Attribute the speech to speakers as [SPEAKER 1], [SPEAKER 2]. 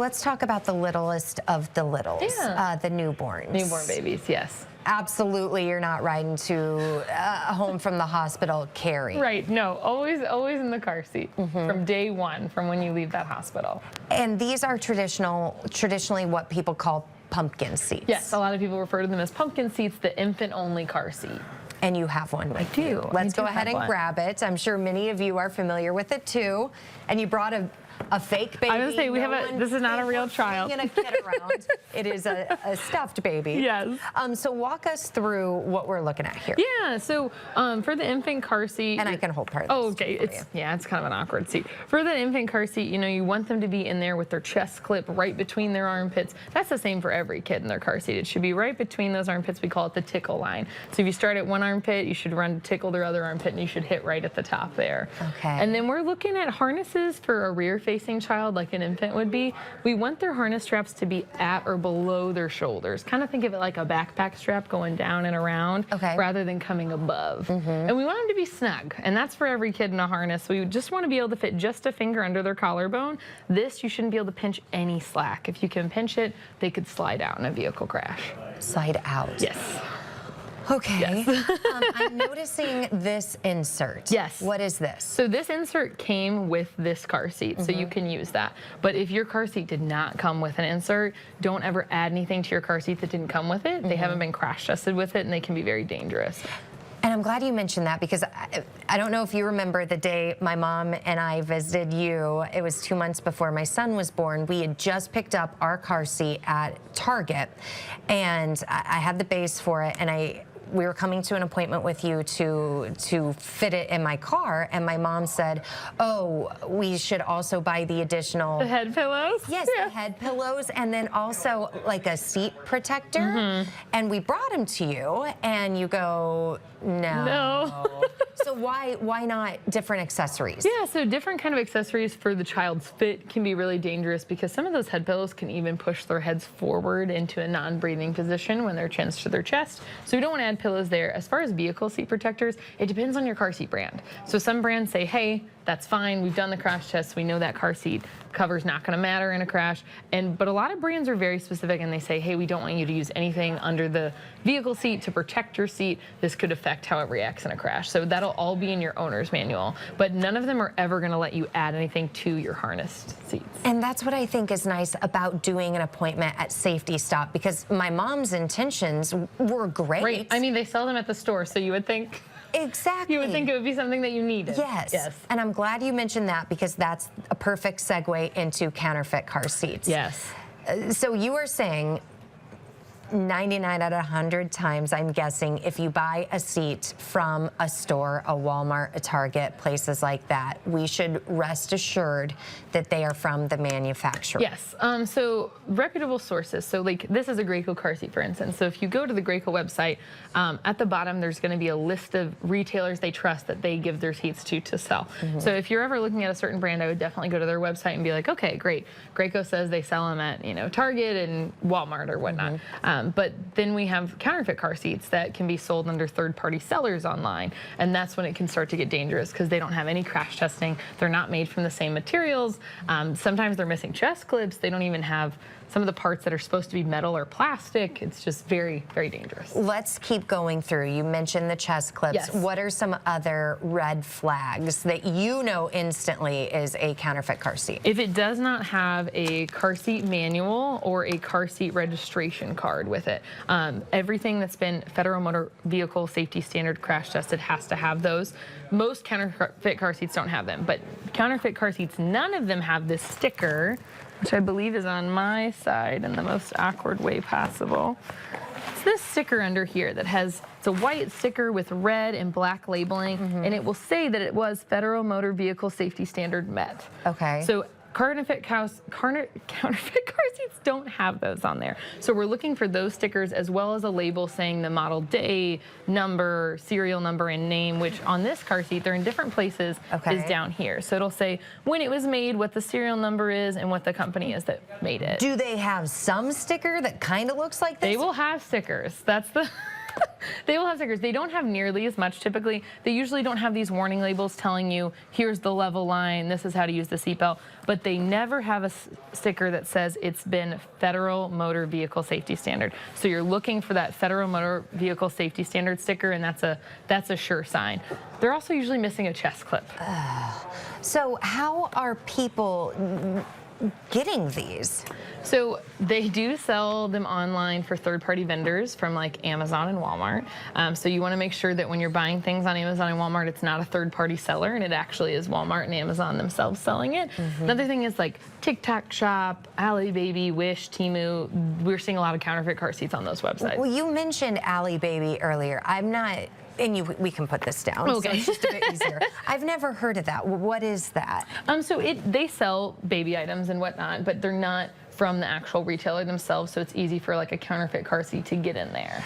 [SPEAKER 1] let's talk about the littlest of the littles, the newborns.
[SPEAKER 2] Newborn babies, yes.
[SPEAKER 1] Absolutely, you're not riding to home from the hospital carrying.
[SPEAKER 2] Right, no, always in the car seat from day one, from when you leave that hospital.
[SPEAKER 1] And these are traditionally what people call pumpkin seats.
[SPEAKER 2] Yes, a lot of people refer to them as pumpkin seats, the infant-only car seat.
[SPEAKER 1] And you have one with you.
[SPEAKER 2] I
[SPEAKER 1] Let's
[SPEAKER 2] do
[SPEAKER 1] go ahead and grab it. I'm sure many of you are familiar with it too. And you brought a fake baby.
[SPEAKER 2] I was going to say, this is not a real child.
[SPEAKER 1] In a kid around. It is a stuffed baby.
[SPEAKER 2] Yes.
[SPEAKER 1] So walk us through what we're looking at here.
[SPEAKER 2] Yeah, so for the infant car seat.
[SPEAKER 1] And I can hold part of this.
[SPEAKER 2] Oh, okay. It's kind of an awkward seat. For the infant car seat, you want them to be in there with their chest clip right between their armpits. That's the same for every kid in their car seat. It should be right between those armpits. We call it the tickle line. So if you start at one armpit, you should run to tickle their other armpit, and you should hit right at the top there.
[SPEAKER 1] Okay.
[SPEAKER 2] And then we're looking at harnesses for a rear-facing child, like an infant would be. We want their harness straps to be at or below their shoulders. Kind of think of it like a backpack strap going down and around, rather than coming above. And we want them to be snug, and that's for every kid in a harness. So we just want to be able to fit just a finger under their collarbone. This, you shouldn't be able to pinch any slack. If you can pinch it, they could slide out in a vehicle crash.
[SPEAKER 1] Slide out.
[SPEAKER 2] Yes.
[SPEAKER 1] Okay.
[SPEAKER 2] Yes.
[SPEAKER 1] I'm noticing this insert.
[SPEAKER 2] Yes.
[SPEAKER 1] What is this?
[SPEAKER 2] So this insert came with this car seat, so you can use that. But if your car seat did not come with an insert, don't ever add anything to your car seat that didn't come with it. They haven't been crash tested with it, and they can be very dangerous.
[SPEAKER 1] And I'm glad you mentioned that, because I don't know if you remember the day my mom and I visited you. It was 2 months before my son was born. We had just picked up our car seat at Target, and I had the base for it, and we were coming to an appointment with you to fit it in my car, and my mom said, oh, we should also buy the additional...
[SPEAKER 2] The head pillows?
[SPEAKER 1] Yes, the head pillows, and then also like a seat protector. And we brought them to you, and you go, no. So why not different accessories?
[SPEAKER 2] Yeah, so different kind of accessories for the child's fit can be really dangerous, because some of those head pillows can even push their heads forward into a non-breathing position when their chin's to their chest. So we don't want to add pillows there. As far as vehicle seat protectors, it depends on your car seat brand. So some brands say, hey, that's fine, we've done the crash test, we know that car seat cover's not going to matter in a crash. But a lot of brands are very specific, and they say, hey, we don't want you to use anything under the vehicle seat to protect your seat. This could affect how it reacts in a crash. So that'll all be in your owner's manual, but none of them are ever going to let you add anything to your harnessed seats.
[SPEAKER 1] And that's what I think is nice about doing an appointment at Safety Stop, because my mom's intentions were great.
[SPEAKER 2] Right. I mean, they sell them at the store, so you would think...
[SPEAKER 1] Exactly.
[SPEAKER 2] You would think it would be something that you needed.
[SPEAKER 1] Yes.
[SPEAKER 2] Yes.
[SPEAKER 1] And I'm glad you mentioned that, because that's a perfect segue into counterfeit car seats.
[SPEAKER 2] Yes.
[SPEAKER 1] So you were saying 99 out of 100 times, I'm guessing, if you buy a seat from a store, a Walmart, a Target, places like that, we should rest assured that they are from the manufacturer.
[SPEAKER 2] Yes. So reputable sources. So like this is a Graco car seat, for instance. So if you go to the Graco website, at the bottom there's going to be a list of retailers they trust that they give their seats to sell. So if you're ever looking at a certain brand, I would definitely go to their website and be like, okay, great. Graco says they sell them at Target and Walmart or whatnot. But then we have counterfeit car seats that can be sold under third-party sellers online, and that's when it can start to get dangerous, because they don't have any crash testing. They're not made from the same materials. Sometimes they're missing chest clips. They don't even have some of the parts that are supposed to be metal or plastic. It's just very, very dangerous.
[SPEAKER 1] Let's keep going through. You mentioned the chest clips.
[SPEAKER 2] Yes.
[SPEAKER 1] What are some other red flags that you know instantly is a counterfeit car seat?
[SPEAKER 2] If it does not have a car seat manual or a car seat registration card with it, everything that's been Federal Motor Vehicle Safety Standard crash tested has to have those. Most counterfeit car seats don't have them, but counterfeit car seats, none of them have this sticker, which I believe is on my side in the most awkward way possible. It's this sticker under here that has, it's a white sticker with red and black labeling, and it will say that it was Federal Motor Vehicle Safety Standard met.
[SPEAKER 1] Okay.
[SPEAKER 2] So counterfeit car seats don't have those on there. So we're looking for those stickers, as well as a label saying the model day, number, serial number, and name, which on this car seat, they're in different places, is down here. So it'll say when it was made, what the serial number is, and what the company is that made it.
[SPEAKER 1] Do they have some sticker that kind of looks like this?
[SPEAKER 2] They will have stickers. That's the... They will have stickers. They don't have nearly as much typically. They usually don't have these warning labels telling you, here's the level line, this is how to use the seatbelt, but they never have a sticker that says it's been Federal Motor Vehicle Safety Standard. So you're looking for that Federal Motor Vehicle Safety Standard sticker, and that's a sure sign. They're also usually missing a chest clip.
[SPEAKER 1] So how are people getting these?
[SPEAKER 2] So they do sell them online for third-party vendors from like Amazon and Walmart. So you want to make sure that when you're buying things on Amazon and Walmart, it's not a third-party seller, and it actually is Walmart and Amazon themselves selling it. Another thing is like TikTok Shop, Allibaby, Wish, Temu. We're seeing a lot of counterfeit car seats on those websites.
[SPEAKER 1] Well, you mentioned Allibaby earlier. I'm not, and we can put this down,
[SPEAKER 2] Okay.
[SPEAKER 1] so it's just a bit easier. I've never heard of that. What is that?
[SPEAKER 2] So they sell baby items and whatnot, but they're not from the actual retailer themselves, so it's easy for like a counterfeit car seat to get in there.